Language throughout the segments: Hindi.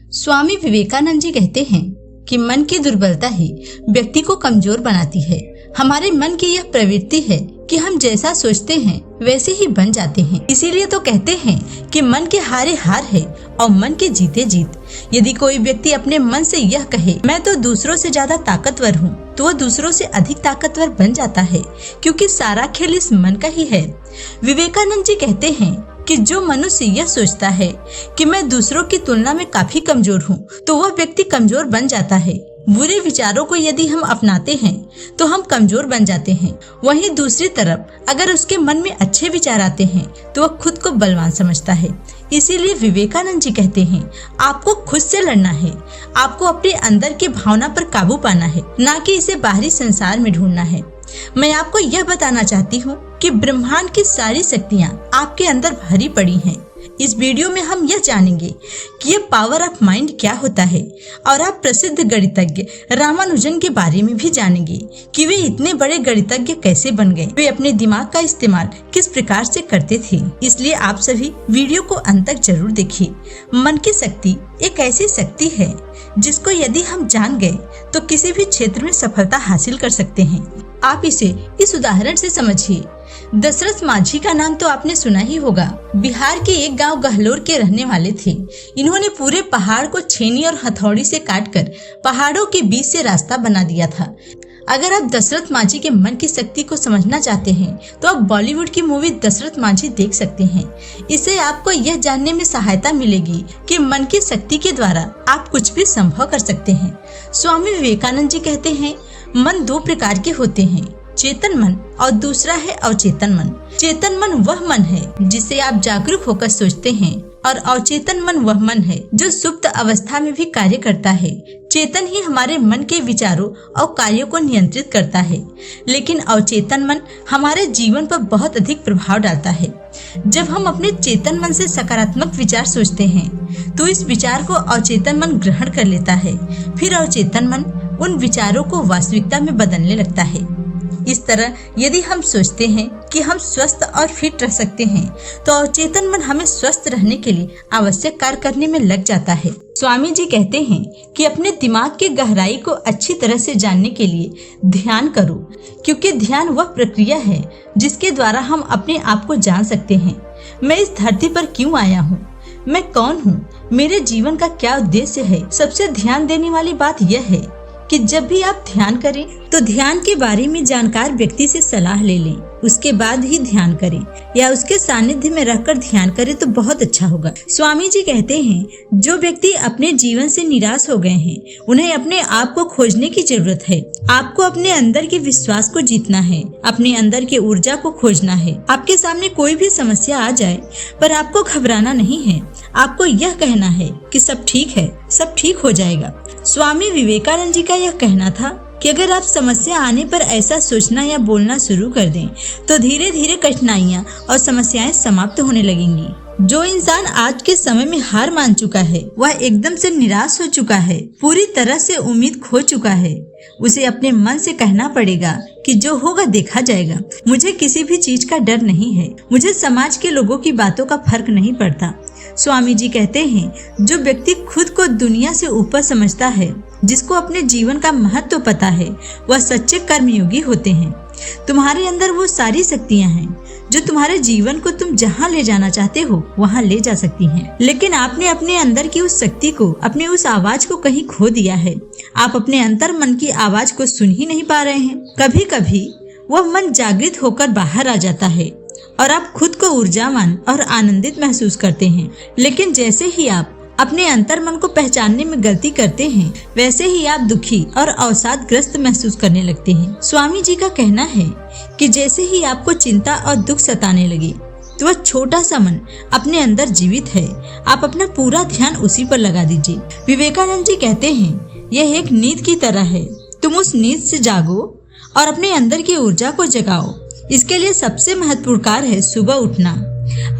स्वामी विवेकानंद जी कहते हैं कि मन की दुर्बलता ही व्यक्ति को कमजोर बनाती है। हमारे मन की यह प्रवृत्ति है कि हम जैसा सोचते हैं वैसे ही बन जाते हैं। इसीलिए तो कहते हैं कि मन के हारे हार है और मन के जीते जीत। यदि कोई व्यक्ति अपने मन से यह कहे मैं तो दूसरों से ज्यादा ताकतवर हूँ, तो वह दूसरों से अधिक ताकतवर बन जाता है, क्योंकि सारा खेल इस मन का ही है। विवेकानंद जी कहते हैं कि जो मनुष्य यह सोचता है कि मैं दूसरों की तुलना में काफी कमजोर हूँ, तो वह व्यक्ति कमजोर बन जाता है। बुरे विचारों को यदि हम अपनाते हैं तो हम कमजोर बन जाते हैं। वहीं दूसरी तरफ अगर उसके मन में अच्छे विचार आते हैं तो वह खुद को बलवान समझता है। इसीलिए विवेकानंद जी कहते हैं आपको खुद से लड़ना है, आपको अपने अंदर की भावना पर काबू पाना है, न कि इसे बाहरी संसार में ढूंढना है। मैं आपको यह बताना चाहती हूँ कि ब्रह्मांड की सारी शक्तियाँ आपके अंदर भरी पड़ी हैं। इस वीडियो में हम यह जानेंगे कि ये पावर ऑफ माइंड क्या होता है, और आप प्रसिद्ध गणितज्ञ रामानुजन के बारे में भी जानेंगे कि वे इतने बड़े गणितज्ञ कैसे बन गए, वे अपने दिमाग का इस्तेमाल किस प्रकार से करते थे। इसलिए आप सभी वीडियो को अंत तक जरूर देखिए। मन की शक्ति एक ऐसी शक्ति है जिसको यदि हम जान गए तो किसी भी क्षेत्र में सफलता हासिल कर सकते हैं। आप इसे इस उदाहरण से समझिए। दशरथ माझी का नाम तो आपने सुना ही होगा। बिहार के एक गांव गहलोर के रहने वाले थे। इन्होंने पूरे पहाड़ को छेनी और हथौड़ी से काटकर पहाड़ों के बीच से रास्ता बना दिया था। अगर आप दशरथ माझी के मन की शक्ति को समझना चाहते हैं तो आप बॉलीवुड की मूवी दशरथ माझी देख सकते हैं। इससे आपको यह जानने में सहायता मिलेगी कि मन की शक्ति के द्वारा आप कुछ भी संभव कर सकते हैं। स्वामी विवेकानंद जी कहते हैं मन दो प्रकार के होते हैं, चेतन मन और दूसरा है अवचेतन मन। चेतन मन वह मन है जिसे आप जागरूक होकर सोचते हैं, और अवचेतन मन वह मन है जो सुप्त अवस्था में भी कार्य करता है। चेतन ही हमारे मन के विचारों और कार्यों को नियंत्रित करता है, लेकिन अवचेतन मन हमारे जीवन पर बहुत अधिक प्रभाव डालता है। जब हम अपने चेतन मन से सकारात्मक विचार सोचते हैं तो इस विचार को अवचेतन मन ग्रहण कर लेता है। फिर अवचेतन मन उन विचारों को वास्तविकता में बदलने लगता है। इस तरह यदि हम सोचते हैं कि हम स्वस्थ और फिट रह सकते हैं तो अवचेतन मन हमें स्वस्थ रहने के लिए आवश्यक कार्य करने में लग जाता है। स्वामी जी कहते हैं कि अपने दिमाग की गहराई को अच्छी तरह से जानने के लिए ध्यान करो, क्योंकि ध्यान वह प्रक्रिया है जिसके द्वारा हम अपने आप को जान सकते हैं। मैं इस धरती पर क्यों आया हूँ, मैं कौन हूँ, मेरे जीवन का क्या उद्देश्य है। सबसे ध्यान देने वाली बात यह है कि जब भी आप ध्यान करें तो ध्यान के बारे में जानकार व्यक्ति से सलाह ले लें, उसके बाद ही ध्यान करें, या उसके सानिध्य में रहकर ध्यान करें तो बहुत अच्छा होगा। स्वामी जी कहते हैं जो व्यक्ति अपने जीवन से निराश हो गए हैं उन्हें अपने आप को खोजने की जरूरत है। आपको अपने अंदर के विश्वास को जीतना है, अपने अंदर की ऊर्जा को खोजना है। आपके सामने कोई भी समस्या आ जाए पर आपको घबराना नहीं है, आपको यह कहना है कि सब ठीक है, सब ठीक हो जाएगा। स्वामी विवेकानंद जी का यह कहना था कि अगर आप समस्या आने पर ऐसा सोचना या बोलना शुरू कर दें तो धीरे धीरे कठिनाइयाँ और समस्याएं समाप्त होने लगेंगी। जो इंसान आज के समय में हार मान चुका है, वह एकदम से निराश हो चुका है, पूरी तरह से उम्मीद खो चुका है, उसे अपने मन से कहना पड़ेगा कि जो होगा देखा जाएगा। मुझे किसी भी चीज का डर नहीं है, मुझे समाज के लोगों की बातों का फर्क नहीं पड़ता। स्वामी जी कहते हैं जो व्यक्ति खुद को दुनिया से ऊपर समझता है, जिसको अपने जीवन का महत्व पता है, वह सच्चे कर्मयोगी होते हैं। तुम्हारे अंदर वो सारी शक्तियाँ हैं जो तुम्हारे जीवन को तुम जहाँ ले जाना चाहते हो वहाँ ले जा सकती हैं। लेकिन आपने अपने अंदर की उस शक्ति को, अपने उस आवाज को कहीं खो दिया है। आप अपने अंतर मन की आवाज को सुन ही नहीं पा रहे हैं। कभी कभी वह मन जागृत होकर बाहर आ जाता है और आप खुद को ऊर्जावान और आनंदित महसूस करते हैं। लेकिन जैसे ही आप अपने अंतर मन को पहचानने में गलती करते हैं, वैसे ही आप दुखी और अवसादग्रस्त महसूस करने लगते हैं। स्वामी जी का कहना है कि जैसे ही आपको चिंता और दुख सताने लगे तो वह छोटा सा मन अपने अंदर जीवित है, आप अपना पूरा ध्यान उसी पर लगा दीजिए। विवेकानंद जी कहते हैं यह एक नींद की तरह है, तुम उस नींद से जागो और अपने अंदर की ऊर्जा को जगाओ। इसके लिए सबसे महत्वपूर्ण कार्य है सुबह उठना।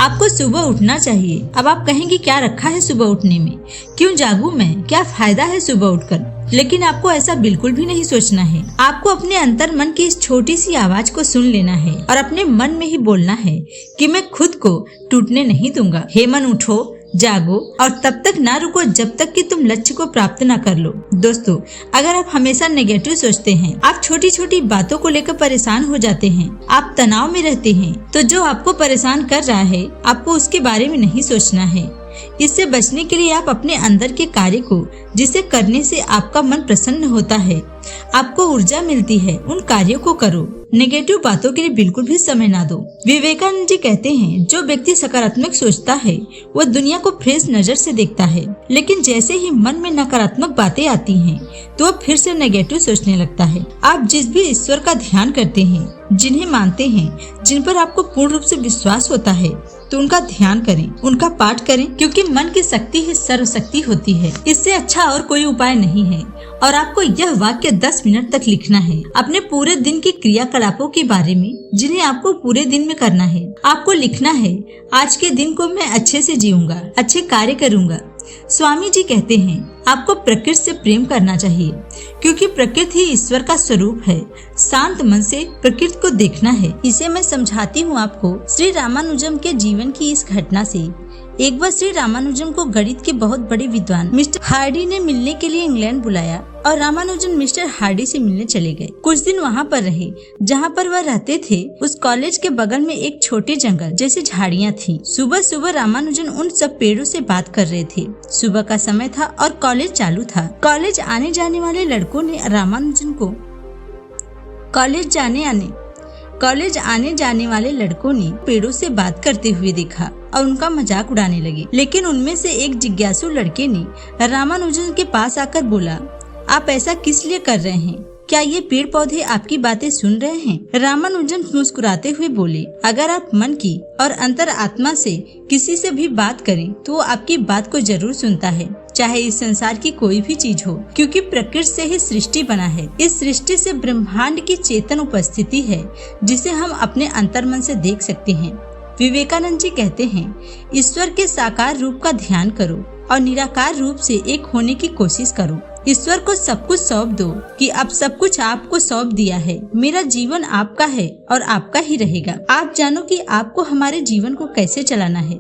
आपको सुबह उठना चाहिए। अब आप कहेंगे क्या रखा है सुबह उठने में, क्यों जागूं मैं, क्या फायदा है सुबह उठकर। लेकिन आपको ऐसा बिल्कुल भी नहीं सोचना है। आपको अपने अंतर मन की इस छोटी सी आवाज को सुन लेना है और अपने मन में ही बोलना है कि मैं खुद को टूटने नहीं दूंगा। हे मन उठो, जागो और तब तक ना रुको जब तक कि तुम लक्ष्य को प्राप्त ना कर लो। दोस्तों, अगर आप हमेशा नेगेटिव सोचते हैं, आप छोटी छोटी बातों को लेकर परेशान हो जाते हैं, आप तनाव में रहते हैं, तो जो आपको परेशान कर रहा है आपको उसके बारे में नहीं सोचना है। इससे बचने के लिए आप अपने अंदर के कार्य को, जिसे करने से आपका मन प्रसन्न होता है, आपको ऊर्जा मिलती है, उन कार्यों को करो। नेगेटिव बातों के लिए बिल्कुल भी समय ना दो। विवेकानंद जी कहते हैं, जो व्यक्ति सकारात्मक सोचता है वो दुनिया को फ्रेश नजर से देखता है, लेकिन जैसे ही मन में नकारात्मक बातें आती हैं, तो वह फिर से नेगेटिव सोचने लगता है। आप जिस भी ईश्वर का ध्यान करते हैं, जिन्हें मानते हैं, जिन पर आपको पूर्ण रूप से विश्वास होता है, तो उनका ध्यान करें, उनका पाठ करें, क्योंकि मन की शक्ति ही सर्वशक्ति होती है। इससे अच्छा और कोई उपाय नहीं है। और आपको यह वाक्य 10 मिनट तक लिखना है, अपने पूरे दिन की क्रियाकलापों के बारे में, जिन्हें आपको पूरे दिन में करना है। आपको लिखना है, आज के दिन को मैं अच्छे से जीऊंगा, अच्छे कार्य करूंगा। स्वामी जी कहते हैं, आपको प्रकृति से प्रेम करना चाहिए, क्योंकि प्रकृति ही ईश्वर का स्वरूप है। शांत मन से प्रकृति को देखना है। इसे मैं समझाती हूँ आपको श्री रामानुजम के जीवन की इस घटना से। एक बार श्री रामानुजम को गणित के बहुत बड़े विद्वान मिस्टर हार्डी ने मिलने के लिए इंग्लैंड बुलाया और रामानुजन मिस्टर हार्डी से मिलने चले गए। कुछ दिन वहाँ पर रहे जहाँ पर वह रहते थे। उस कॉलेज के बगल में एक छोटे जंगल जैसी झाड़ियाँ थी। सुबह सुबह रामानुजन उन सब पेड़ों से बात कर रहे थे। सुबह का समय था और कॉलेज चालू था। कॉलेज आने जाने वाले लड़कों ने रामानुजन को कॉलेज आने जाने वाले लड़कों ने पेड़ों से बात करते हुए देखा और उनका मजाक उड़ाने लगे। लेकिन उनमें से एक जिज्ञासु लड़के ने रामानुजन के पास आकर बोला, आप ऐसा किस लिए कर रहे हैं? क्या ये पेड़ पौधे आपकी बातें सुन रहे हैं? रामानुजन मुस्कुराते हुए बोले, अगर आप मन की और अंतर आत्मा से किसी से भी बात करें तो वो आपकी बात को जरूर सुनता है, चाहे इस संसार की कोई भी चीज हो, क्योंकि प्रकृति से ही सृष्टि बना है। इस सृष्टि से ब्रह्मांड की चेतन उपस्थिति है, जिसे हम अपने अंतर्मन से देख सकते हैं। विवेकानंद जी कहते हैं, ईश्वर के साकार रूप का ध्यान करो और निराकार रूप से एक होने की कोशिश करो। ईश्वर को सब कुछ सौंप दो कि अब सब कुछ आपको सौंप दिया है। मेरा जीवन आपका है और आपका ही रहेगा। आप जानो कि आपको हमारे जीवन को कैसे चलाना है।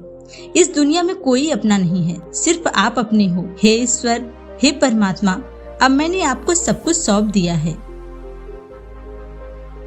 इस दुनिया में कोई अपना नहीं है, सिर्फ आप अपने हो। हे ईश्वर, हे परमात्मा, अब मैंने आपको सब कुछ सौंप दिया है।